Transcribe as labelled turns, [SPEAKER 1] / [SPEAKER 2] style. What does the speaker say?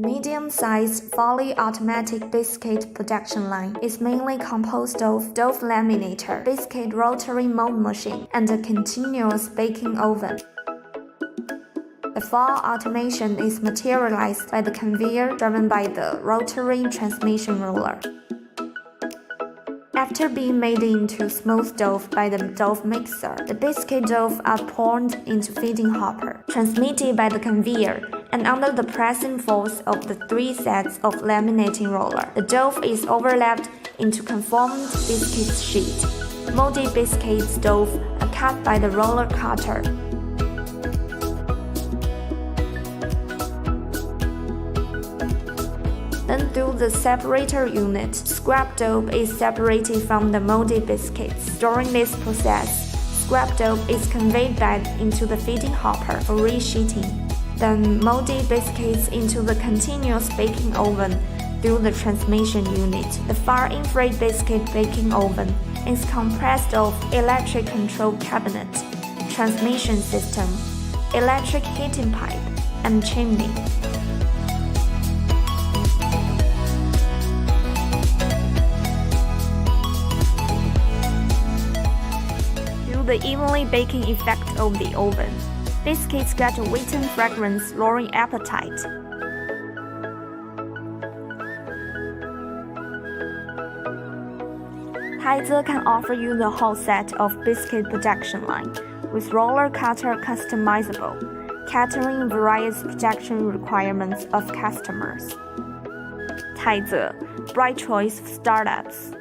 [SPEAKER 1] Medium-sized, fully automatic biscuit production line is mainly composed of dough laminator, biscuit rotary mold machine, and a continuous baking oven. The full automation is materialized by the conveyor driven by the rotary transmission roller. After being made into smooth dough by the dough mixer, the biscuit dough are poured into feeding hopper, transmitted by the conveyor, and under the pressing force of the 3 sets of laminating roller, the dough is overlapped into conformed biscuit sheet. Molded biscuit dough are cut by the roller cutter. Then through the separator unit, scrap dough is separated from the molded biscuits. During this process, scrap dough is conveyed back into the feeding hopper for resheeting. Then molded biscuits into the continuous baking oven through the transmission unit. The far-infrared biscuit baking oven is comprised of electric control cabinet, transmission system, electric heating pipe, and chimney. The evenly baking effect of the oven. Biscuits get a wheaten fragrance, luring appetite. Taize can offer you the whole set of biscuit production line, with roller cutter customizable, catering various production requirements of customers. Taize, bright choice for startups.